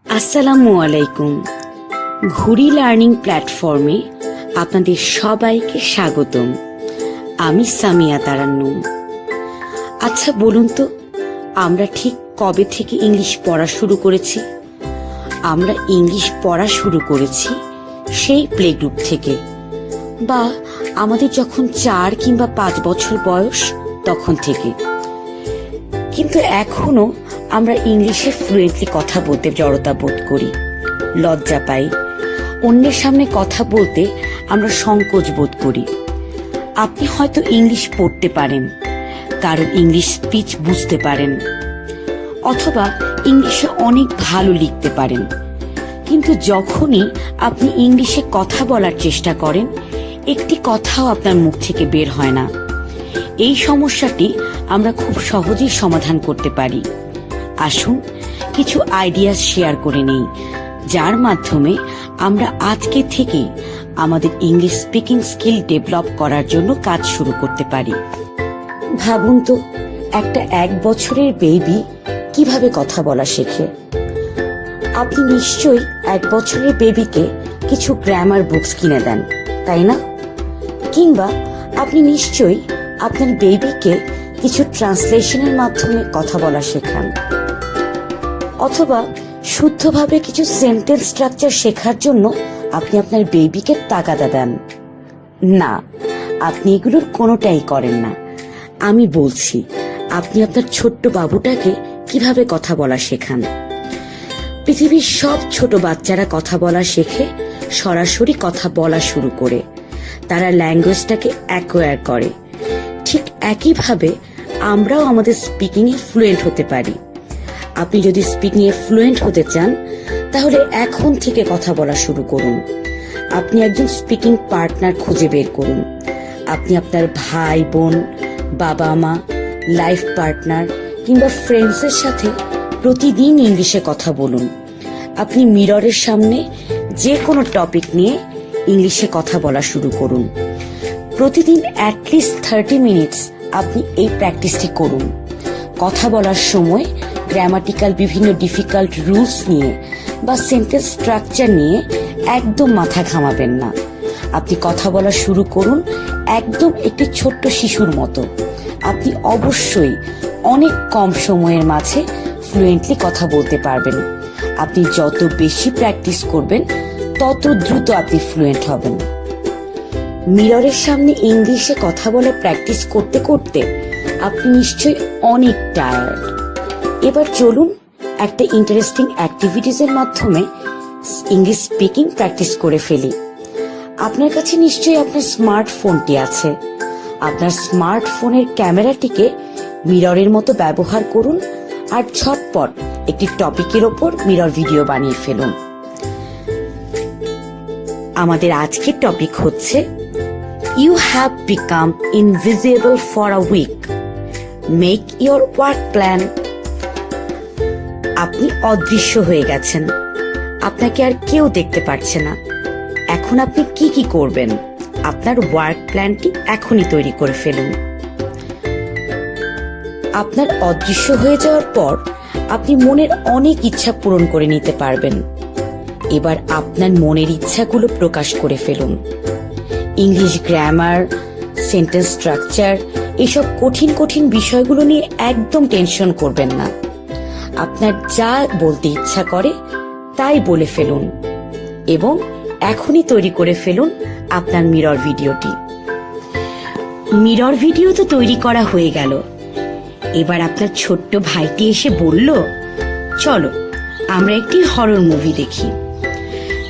আসসালামু আলাইকুম। ঘুরি লার্নিং প্ল্যাটফর্মে আপনাদের সবাইকে স্বাগতম। আমি সামিয়া তারান্নুম। আচ্ছা বলুন তো, আমরা ঠিক কবে থেকে ইংলিশ পড়া শুরু করেছি? আমরা ইংলিশ পড়া শুরু করেছি সেই প্লে গ্রুপ থেকে, বা আমাদের যখন 4 কিংবা 5 বছর বয়স তখন থেকে। কিন্তু এখনো আমরা ইংলিশে ফ্লুয়েন্টলি কথা বলতে জড়তা বোধ করি, লজ্জা পাই। অন্যের সামনে কথা বলতে আমরা সংকোচ বোধ করি। আপনি হয়তো ইংলিশ পড়তে পারেন, কারণ ইংলিশ স্পিচ বুঝতে পারেন, অথবা ইংলিশে অনেক ভালো লিখতে পারেন। কিন্তু যখনই আপনি ইংলিশে কথা বলার চেষ্টা করেন, একটি কথাও আপনার মুখ থেকে বের হয় না। এই সমস্যাটি আমরা খুব সহজেই সমাধান করতে পারি। আসুন কিছু আইডিয়া শেয়ার করে নেই, যার মাধ্যমে আমরা আজকে থেকেই আমাদের ইংলিশ স্পিকিং স্কিল ডেভেলপ করার জন্য কাজ শুরু করতে পারি। ভাবুন তো, একটা 1 বছরের বেবি কিভাবে কথা বলা শেখে? আপনি নিশ্চয়ই 1 বছরের বেবিকে কিছু গ্রামার বুকস কিনে দেন, তাই না? কিংবা আপনি নিশ্চয়ই আপনার বেবিকে কিছু ট্রান্সলেশনের মাধ্যমে কথা বলা শেখান, অথবা শুদ্ধভাবে কিছু সেন্টেন্স স্ট্রাকচার শেখার জন্য আপনি আপনার বেবিকে তাগাদা দেন। না, আপনি এগুলোর কোনোটাই করেন না। আমি বলছি, আপনি আপনার ছোট্ট বাবুটাকে কিভাবে কথা বলা শেখান। পৃথিবীর সব ছোট বাচ্চারা কথা বলা শেখে সরাসরি কথা বলা শুরু করে। তারা ল্যাঙ্গুয়েজটাকে অ্যাকোয়ার করে। ঠিক একইভাবে আমরাও আমাদের স্পিকিং এ ফ্লুয়েন্ট হতে পারি। আপনি যদি স্পিকিং এ ফ্লুয়েন্ট হতে চান, তাহলে এখন থেকে কথা বলা শুরু করুন। আপনি একজন স্পিকিং পার্টনার খুঁজে বের করুন। আপনি আপনার ভাই বোন, বাবা মা, লাইফ পার্টনার কিংবা ফ্রেন্ডসের সাথে প্রতিদিন ইংলিশে কথা বলুন। আপনি মিররের সামনে যে কোনো টপিক নিয়ে ইংলিশে কথা বলা শুরু করুন। প্রতিদিন অ্যাটলিস্ট 30 মিনিটস আপনি এই প্র্যাকটিসটি করুন। কথা বলার সময় গ্রামাটিক্যাল বিভিন্ন ডিফিকাল্ট রুলস নিয়ে বা সেন্টেন্স স্ট্রাকচার নিয়ে একদম মাথা ঘামাবেন না। আপনি কথা বলা শুরু করুন একদম একটি ছোট্ট শিশুর মতো। আপনি অবশ্যই অনেক কম সময়ের মাঝে ফ্লুয়েন্টলি কথা বলতে পারবেন। আপনি যত বেশি প্র্যাকটিস করবেন, তত দ্রুত আপনি ফ্লুয়েন্ট হবেন। মিররের সামনে ইংলিশে কথা বলা প্র্যাকটিস করতে করতে আপনি নিশ্চয়ই অনেক টায়ার্ড। এবার চলুন একটা ইন্টারেস্টিং অ্যাক্টিভিটিজের মাধ্যমে ইংলিশ স্পিকিং প্র্যাকটিস করে ফেলি। আপনার কাছে নিশ্চয়ই আপনার স্মার্টফোনটি আছে। আপনার স্মার্টফোনের ক্যামেরাটিকে মিররের মতো ব্যবহার করুন আর ঝটপট একটি টপিকের ওপর মিরর ভিডিও বানিয়ে ফেলুন। আমাদের আজকের টপিক হচ্ছে You have become invisible for a week. Make your work plan. আপনি অদৃশ্য হয়ে গেছেন। আপনাকে আর কেউ দেখতে পারছে না। এখন আপনি কি কি করবেন? আপনার ওয়ার্ক প্ল্যানটি এখনই তৈরি করে ফেলুন। আপনার অদৃশ্য হয়ে যাওয়ার পর আপনি মনের অনেক ইচ্ছা পূরণ করে নিতে পারবেন। এবার আপনার মনের ইচ্ছাগুলো প্রকাশ করে ফেলুন। ইংলিশ গ্রামার, সেন্টেন্স স্ট্রাকচার, এসব কঠিন কঠিন বিষয়গুলো নিয়ে একদম টেনশন করবেন না। আপনার যা বলতে ইচ্ছা করে তাই বলে ফেলুন এবং এখনই তৈরি করে ফেলুন আপনার মিরর ভিডিওটি। মিরর ভিডিও তো তৈরি করা হয়ে গেল। এবার আপনার ছোট্ট ভাইটি এসে বলল, চলো আমরা একটি হরর মুভি দেখি।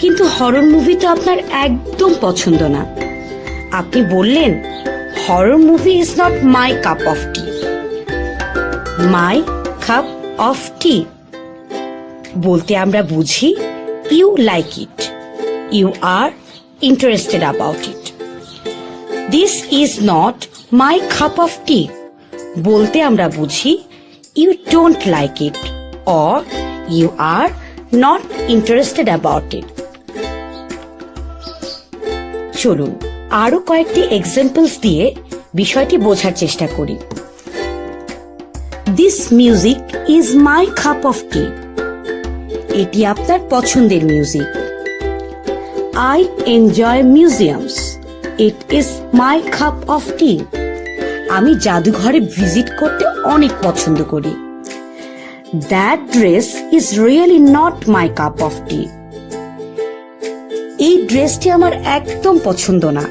কিন্তু হরর মুভি তো আপনার একদম পছন্দ না। আপনি বললেন, horror movie is not my cup of tea. My cup of tea বলতে আমরা বুঝি you like it, you are interested about it. This is not my cup of tea বলতে আমরা বুঝি you don't like it or you are not interested about it. চলুন আরো কয়েকটি examples দিয়ে বিষয়টি বোঝার চেষ্টা করি। This music is my cup of tea. এটি আপনার পছন্দের music. I enjoy museums, it is my cup of tea. আমি জাদুঘরে ভিজিট করতে অনেক পছন্দ করি। That dress is really not my cup of tea. এই ড্রেসটি আমার একদম পছন্দ না।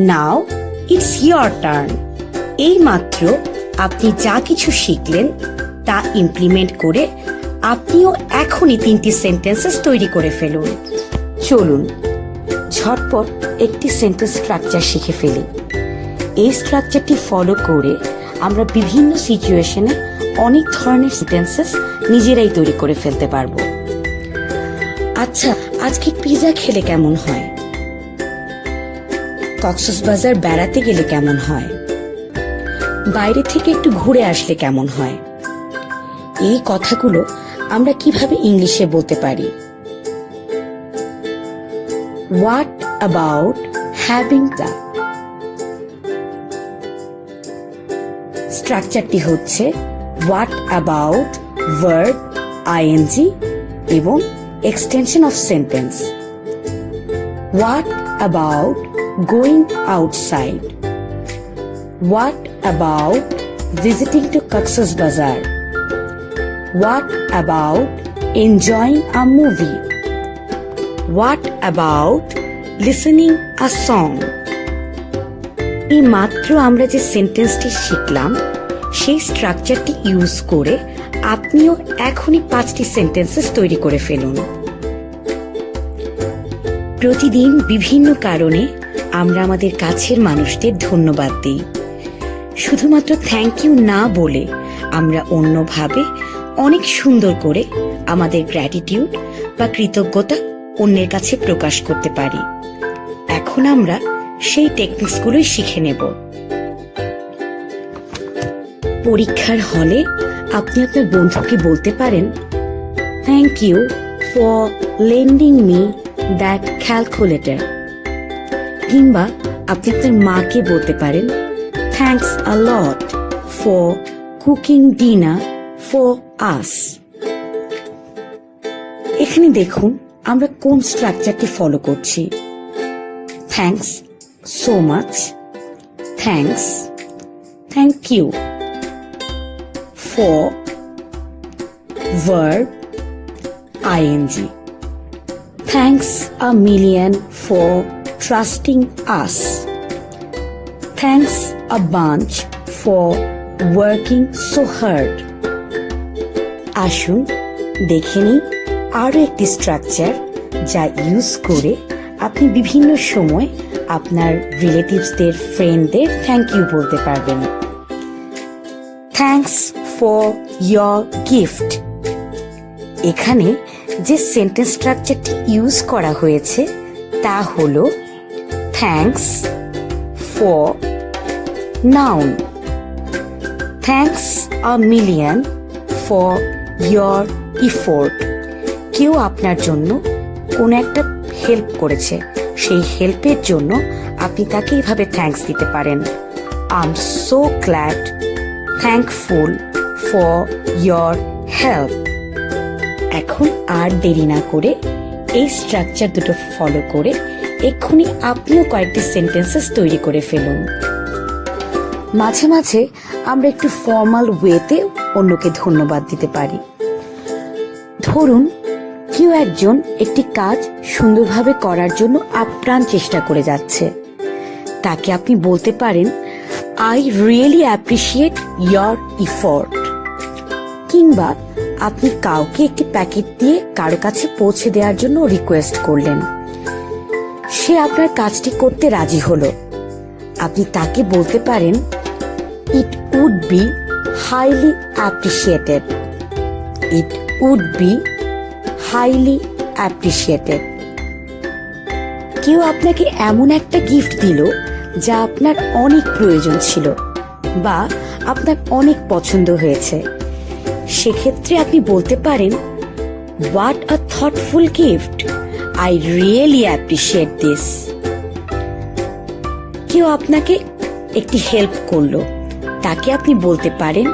Now it's your turn. এই মাত্র আপনি যা কিছু শিখলেন তা ইমপ্লিমেন্ট করে আপনিও এখনই 3টি সেন্টেন্সেস তৈরি করে ফেলুন। চলুন ঝটপট একটি সেন্টেন্স স্ট্রাকচার শিখে ফেলি। এই স্ট্রাকচারটি ফলো করে আমরা বিভিন্ন সিচুয়েশনে অনেক ধরনের সেন্টেন্সেস নিজেরাই তৈরি করে ফেলতে পারবো। আচ্ছা, আজকে পিৎজা খেলে কেমন হয়? কক্সবাজার বেড়াতে গেলে কেমন হয়? বাইরে থেকে একটু ঘুরে আসলে কেমন হয়? এই কথাগুলো আমরা কিভাবে ইংলিশে বলতে পারি? What about having the? স্ট্রাকচারটি হচ্ছে হোয়াট অ্যাবাউট, ভার্ব, আইএনজি এবং extension of sentence. What about going outside? What about visiting to Cox's Bazar? What about enjoying a movie? What about listening a song? এই মাত্র আমরা যে সেন্টেন্সটি শিখলাম সেই স্ট্রাকচারটি ইউজ করে আপনিও এখনই 5টি সেন্টেন্সেস তৈরি করে ফেলুন। প্রতিদিন বিভিন্ন কারণে আমরা আমাদের কাছের মানুষদের ধন্যবাদ দিই। শুধুমাত্র থ্যাংক ইউ না বলে আমরা অন্যভাবে অনেক সুন্দর করে আমাদের গ্র্যাটিটিউড বা কৃতজ্ঞতা অন্যের কাছে প্রকাশ করতে পারি। এখন আমরা সেই টেকনিক্সগুলোই শিখে নেব। পরীক্ষার হলে আপনি আপনার বন্ধুকে বলতে পারেন, thank you for lending me that calculator. কিংবা আপনি আপনার মাকে বলতে পারেন, thanks a lot for cooking dinner for us. এখানে দেখুন আমরা কোন স্ট্রাকচারটি ফলো করছি। Thanks so much, thanks, thank you, for, verb, ing. Thanks a million for trusting us. Thanks a bunch for working so hard. আসুন দেখে নিই আরো একটি স্ট্রাকচার যা ইউজ করে আপনি বিভিন্ন সময় আপনার রিলেটিভসদের, ফ্রেন্ডদের থ্যাংক ইউ বলতে পারবেন। Thanks for your gift. এখানে যে সেন্টেন্স স্ট্রাকচারটি ইউজ করা হয়েছে তা হলো thanks for, noun. Thanks a million for your effort. কেউ আপনার জন্য কোনো একটা হেল্প করেছে, সেই হেল্পের জন্য আপনি তাকে এইভাবে থ্যাংকস দিতে পারেন। I am so glad, thankful for your help. এখন আর দেরি না করে এই স্ট্রাকচার দুটো ফলো করে এক্ষুনি আপনিও কয়েকটি সেন্টেন্সেস তৈরি করে ফেলুন। মাঝে মাঝে আমরা একটু ফর্মাল ওয়েতে অন্যকে ধন্যবাদ দিতে পারি। ধরুন কেউ একজন একটি কাজ সুন্দরভাবে করার জন্য আপ্রাণ চেষ্টা করে যাচ্ছে, তাকে আপনি বলতে পারেন, I really appreciate your effort। কিংবা আপনি কাউকে একটি প্যাকেট দিয়ে কারো কাছে পৌঁছে দেওয়ার জন্য রিকোয়েস্ট করলেন, সে আপনার কাজটি করতে রাজি হলো। আপনি তাকে বলতে পারেন, it would be highly appreciated. It would be highly appreciated. কেউ আপনাকে এমন একটা গিফট দিল যা আপনার অনেক প্রয়োজন ছিল বা আপনার অনেক পছন্দ হয়েছে, সেক্ষেত্রে আপনি বলতে পারেন, what a thoughtful gift, I really appreciate this. কেউ আপনাকে একটি হেল্প করলো, তাকে আপনি বলতে পারেন,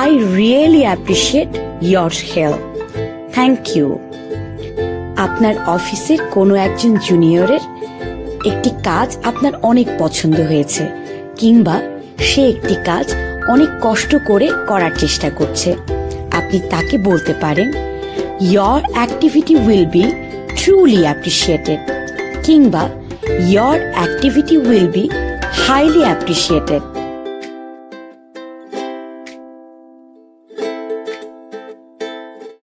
I really appreciate your help, thank you. আপনার অফিসের কোনো একজন জুনিয়রের একটি কাজ আপনার অনেক পছন্দ হয়েছে, কিংবা সে একটি কাজ অনেক কষ্ট করে করার চেষ্টা করছে। আপনি তাকে বলতে পারেন, your activity will be truly appreciated, কিংবা your activity will be highly appreciated।